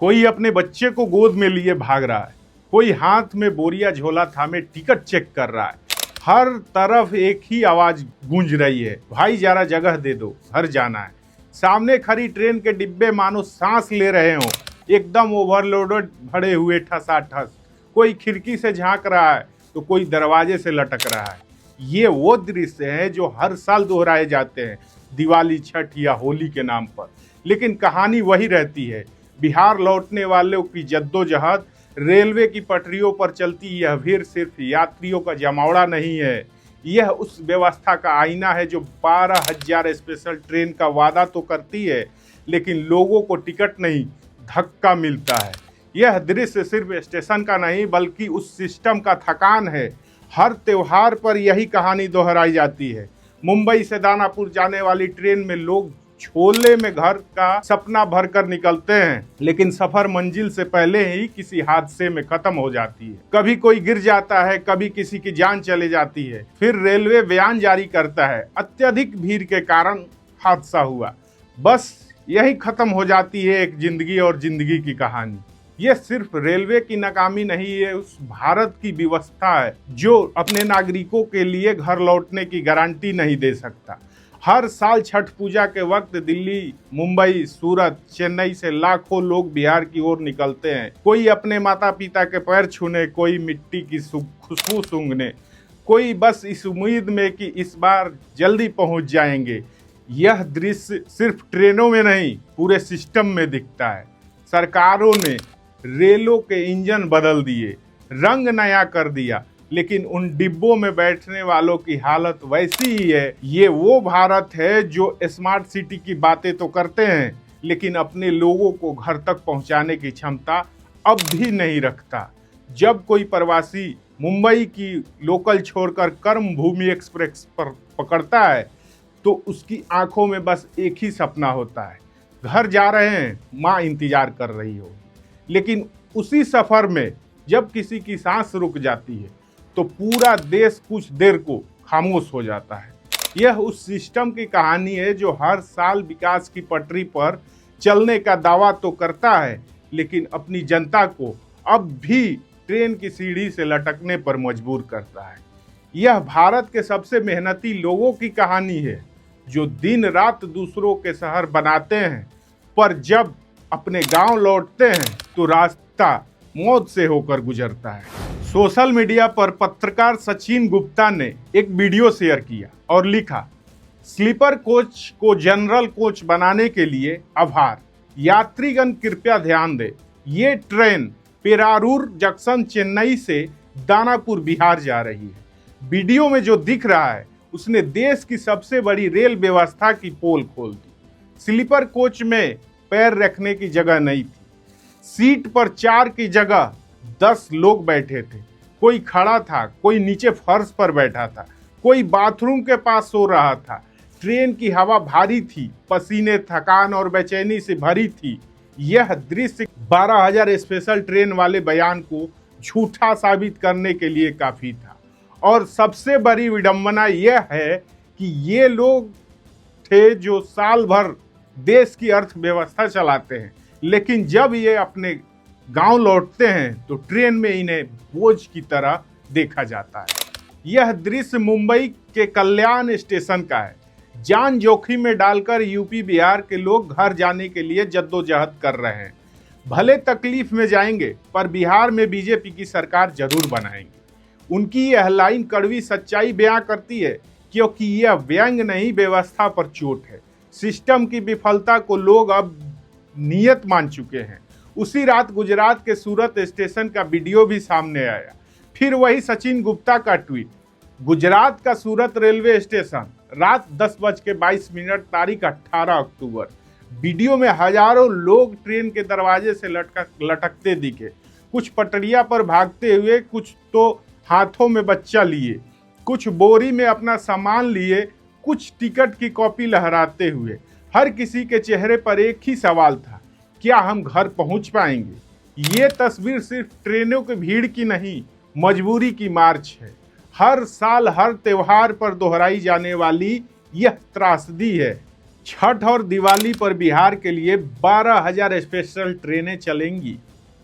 कोई अपने बच्चे को गोद में लिए भाग रहा है, कोई हाथ में बोरिया झोला थामे टिकट चेक कर रहा है। हर तरफ एक ही आवाज गूंज रही है, भाई जरा जगह दे दो, घर जाना है। सामने खड़ी ट्रेन के डिब्बे मानो सांस ले रहे हो, एकदम ओवरलोडेड भरे हुए ठसाठस। कोई खिड़की से झांक रहा है तो कोई दरवाजे से लटक रहा है। ये वो दृश्य है जो हर साल दोहराए जाते हैं दिवाली, छठ या होली के नाम पर, लेकिन कहानी वही रहती है। बिहार लौटने वालों की जद्दोजहद, रेलवे की पटरियों पर चलती यह भीड़ सिर्फ यात्रियों का जमावड़ा नहीं है, यह उस व्यवस्था का आईना है जो 12,000 स्पेशल ट्रेन का वादा तो करती है, लेकिन लोगों को टिकट नहीं, धक्का मिलता है। यह दृश्य सिर्फ स्टेशन का नहीं बल्कि उस सिस्टम का थकान है। हर त्योहार पर यही कहानी दोहराई जाती है। मुंबई से दानापुर जाने वाली ट्रेन में लोग झोले में घर का सपना भरकर निकलते हैं, लेकिन सफर मंजिल से पहले ही किसी हादसे में खत्म हो जाती है। कभी कोई गिर जाता है, कभी किसी की जान चली जाती है। फिर रेलवे बयान जारी करता है, अत्यधिक भीड़ के कारण हादसा हुआ। बस यही खत्म हो जाती है एक जिंदगी और जिंदगी की कहानी। यह सिर्फ रेलवे की नाकामी नहीं है, उस भारत की व्यवस्था है जो अपने नागरिकों के लिए घर लौटने की गारंटी नहीं दे सकता। हर साल छठ पूजा के वक्त दिल्ली, मुंबई, सूरत, चेन्नई से लाखों लोग बिहार की ओर निकलते हैं। कोई अपने माता पिता के पैर छूने, कोई मिट्टी की खुशबू सूंघने, कोई बस इस उम्मीद में कि इस बार जल्दी पहुंच जाएंगे। यह दृश्य सिर्फ ट्रेनों में नहीं, पूरे सिस्टम में दिखता है। सरकारों ने रेलों के इंजन बदल दिए, रंग नया कर दिया, लेकिन उन डिब्बों में बैठने वालों की हालत वैसी ही है। ये वो भारत है जो स्मार्ट सिटी की बातें तो करते हैं, लेकिन अपने लोगों को घर तक पहुंचाने की क्षमता अब भी नहीं रखता। जब कोई प्रवासी मुंबई की लोकल छोड़कर कर्मभूमि एक्सप्रेस पर पकड़ता है तो उसकी आंखों में बस एक ही सपना होता है, घर जा रहे हैं, माँ इंतजार कर रही हो। लेकिन उसी सफर में जब किसी की सांस रुक जाती है तो पूरा देश कुछ देर को खामोश हो जाता है। यह उस सिस्टम की कहानी है जो हर साल विकास की पटरी पर चलने का दावा तो करता है, लेकिन अपनी जनता को अब भी ट्रेन की सीढ़ी से लटकने पर मजबूर करता है। यह भारत के सबसे मेहनती लोगों की कहानी है जो दिन रात दूसरों के शहर बनाते हैं, पर जब अपने गांव लौटते हैं तो रास्ता मौत से होकर गुजरता है। सोशल मीडिया पर पत्रकार सचिन गुप्ता ने एक वीडियो शेयर किया और लिखा, स्लीपर कोच को जनरल कोच बनाने के लिए आभार, यात्रीगण कृपया ध्यान दें, ये ट्रेन पेरारूर जंक्शन चेन्नई से दानापुर बिहार जा रही है। वीडियो में जो दिख रहा है उसने देश की सबसे बड़ी रेल व्यवस्था की पोल खोल दी। स्लीपर कोच में पैर रखने की जगह नहीं थी, सीट पर 4 की जगह 10 लोग बैठे थे। कोई खड़ा था, कोई नीचे फर्श पर बैठा था, कोई बाथरूम के पास सो रहा था। ट्रेन की हवा भारी थी, पसीने, थकान और बेचैनी से भरी थी। यह दृश्य 12,000 स्पेशल ट्रेन वाले बयान को झूठा साबित करने के लिए काफी था। और सबसे बड़ी विडंबना यह है कि ये लोग थे जो साल भर देश की अर्थव्यवस्था चलाते हैं, लेकिन जब ये अपने गांव लौटते हैं तो ट्रेन में इन्हें बोझ की तरह देखा जाता है। यह दृश्य मुंबई के कल्याण स्टेशन का है। जान जोखिम में डालकर यूपी बिहार के लोग घर जाने के लिए जद्दोजहद कर रहे हैं। भले तकलीफ में जाएंगे, पर बिहार में बीजेपी की सरकार जरूर बनाएंगे। उनकी यह लाइन कड़वी सच्चाई बयां करती है, क्योंकि यह व्यंग नहीं, व्यवस्था पर चोट है। सिस्टम की विफलता को लोग अब नियत मान चुके हैं। उसी रात गुजरात के सूरत स्टेशन का वीडियो भी सामने आया। फिर वही सचिन गुप्ता का ट्वीट, गुजरात का सूरत रेलवे स्टेशन, रात 10:22, तारीख 18 अक्टूबर। वीडियो में हजारों लोग ट्रेन के दरवाजे से लटकते दिखे, कुछ पटरिया पर भागते हुए, कुछ तो हाथों में बच्चा लिए, कुछ बोरी में अपना सामान लिए, कुछ टिकट की कॉपी लहराते हुए। हर किसी के चेहरे पर एक ही सवाल था, क्या हम घर पहुंच पाएंगे? ये तस्वीर सिर्फ ट्रेनों की भीड़ की नहीं, मजबूरी की मार्च है। हर साल हर त्योहार पर दोहराई जाने वाली यह त्रासदी है। छठ और दिवाली पर बिहार के लिए 12,000 स्पेशल ट्रेनें चलेंगी।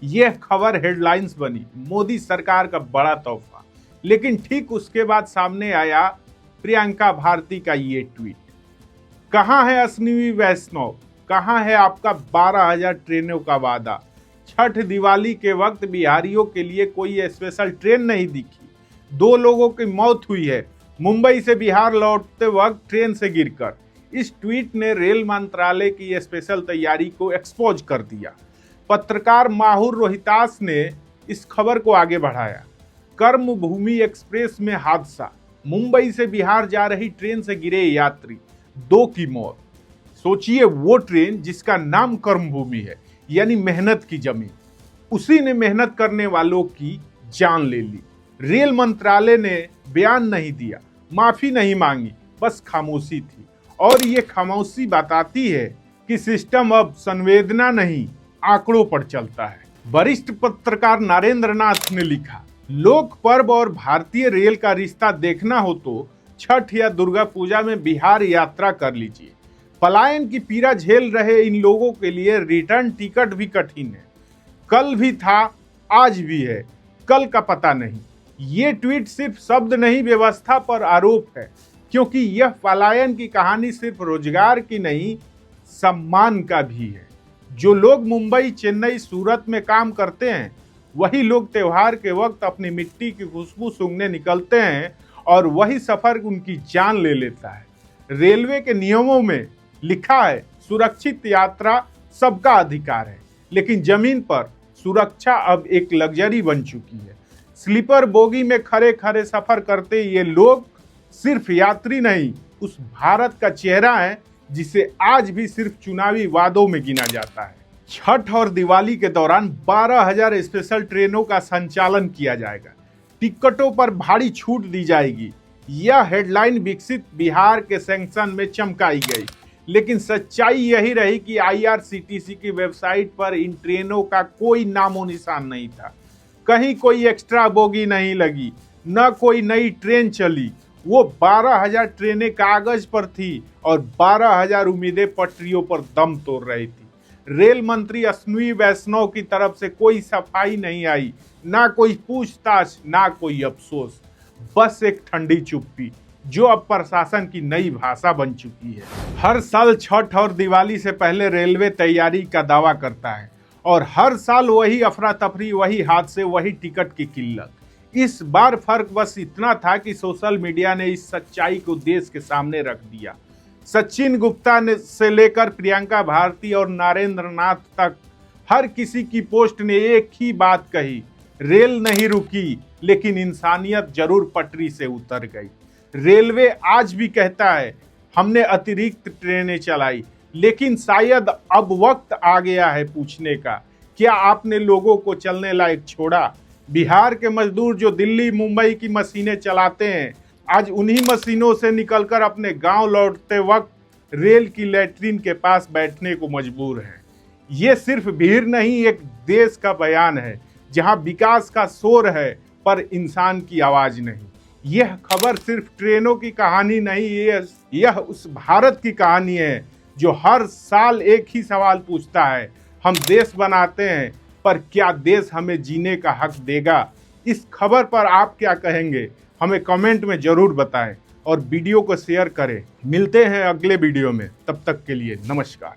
यह खबर हेडलाइंस बनी, मोदी सरकार का बड़ा तोहफा। लेकिन ठीक उसके बाद सामने आया प्रियंका भारती का ये ट्वीट। कहां है अश्विनी वैष्णव, कहां है आपका 12,000 ट्रेनों का वादा? छठ दिवाली के वक्त बिहारियों के लिए कोई स्पेशल ट्रेन नहीं दिखी। 2 लोगों की मौत हुई है मुंबई से बिहार लौटते वक्त ट्रेन से गिरकर। इस ट्वीट ने रेल मंत्रालय की स्पेशल तैयारी को एक्सपोज कर दिया। पत्रकार माहुर रोहितास ने इस खबर को आगे बढ़ाया। कर्मभूमि एक्सप्रेस में हादसा, मुंबई से बिहार जा रही ट्रेन से गिरे यात्री, 2 की मौत। सोचिए, वो ट्रेन जिसका नाम कर्मभूमि है, यानी मेहनत की जमीन, उसी ने मेहनत करने वालों की जान ले ली। रेल मंत्रालय ने बयान नहीं दिया, माफी नहीं मांगी, बस खामोशी थी। और ये खामोशी बताती है कि सिस्टम अब संवेदना नहीं, आंकड़ों पर चलता है। वरिष्ठ पत्रकार नरेंद्र नाथ ने लिखा, लोक पर्व और भारतीय रेल का रिश्ता देखना हो तो छठ या दुर्गा पूजा में बिहार यात्रा कर लीजिए। पलायन की पीड़ा झेल रहे इन लोगों के लिए रिटर्न टिकट भी कठिन है। कल भी था, आज भी है, कल का पता नहीं। ये ट्वीट सिर्फ शब्द नहीं, व्यवस्था पर आरोप है, क्योंकि यह पलायन की कहानी सिर्फ रोजगार की नहीं, सम्मान का भी है। जो लोग मुंबई, चेन्नई, सूरत में काम करते हैं, वही लोग त्योहार के वक्त अपनी मिट्टी की खुशबू सूंघने निकलते हैं, और वही सफर उनकी जान ले लेता है। रेलवे के नियमों में लिखा है, सुरक्षित यात्रा सबका अधिकार है, लेकिन जमीन पर सुरक्षा अब एक लग्जरी बन चुकी है। स्लीपर बोगी में खड़े खड़े सफर करते ये लोग सिर्फ यात्री नहीं, उस भारत का चेहरा है जिसे आज भी सिर्फ चुनावी वादों में गिना जाता है। छठ और दिवाली के दौरान 12,000 स्पेशल ट्रेनों का संचालन किया जाएगा। टिकटों पर भारी छूट दी जाएगी। यह हेडलाइन विकसित बिहार के सैंक्शन में चमकाई गई, लेकिन सच्चाई यही रही कि IRCTC की वेबसाइट पर इन ट्रेनों का कोई नामो निशान नहीं था। कहीं कोई एक्स्ट्रा बोगी नहीं लगी, न कोई नई ट्रेन चली। वो 12,000 ट्रेनें कागज पर थी और 12,000 उम्मीदें पटरियों पर दम तोड़ रही थी। रेल मंत्री अश्विनी वैष्णव की तरफ से कोई सफाई नहीं आई, ना कोई पूछताछ, ना कोई अफसोस, बस एक ठंडी चुप्पी जो अब प्रशासन की नई भाषा बन चुकी है। हर साल छठ और दिवाली से पहले रेलवे तैयारी का दावा करता है, और हर साल वही अफरा तफरी, वही हादसे, वही टिकट की किल्लत। इस बार फर्क बस इतना था कि सोशल मीडिया ने इस सच्चाई को देश के सामने रख दिया। सचिन गुप्ता ने से लेकर प्रियंका भारती और नरेंद्र नाथ तक हर किसी की पोस्ट ने एक ही बात कही, रेल नहीं रुकी, लेकिन इंसानियत जरूर पटरी से उतर गई। रेलवे आज भी कहता है, हमने अतिरिक्त ट्रेनें चलाई, लेकिन शायद अब वक्त आ गया है पूछने का, क्या आपने लोगों को चलने लायक छोड़ा? बिहार के मजदूर जो दिल्ली, मुंबई की मशीनें चलाते हैं, आज उन्हीं मशीनों से निकलकर अपने गांव लौटते वक्त रेल की लैट्रिन के पास बैठने को मजबूर हैं। ये सिर्फ भीड़ नहीं, एक देश का बयान है, जहां विकास का शोर है पर इंसान की आवाज नहीं। यह खबर सिर्फ ट्रेनों की कहानी नहीं, यह उस भारत की कहानी है जो हर साल एक ही सवाल पूछता है, हम देश बनाते हैं, पर क्या देश हमें जीने का हक देगा? इस खबर पर आप क्या कहेंगे? हमें कमेंट में जरूर बताएं और वीडियो को शेयर करें। मिलते हैं अगले वीडियो में, तब तक के लिए नमस्कार।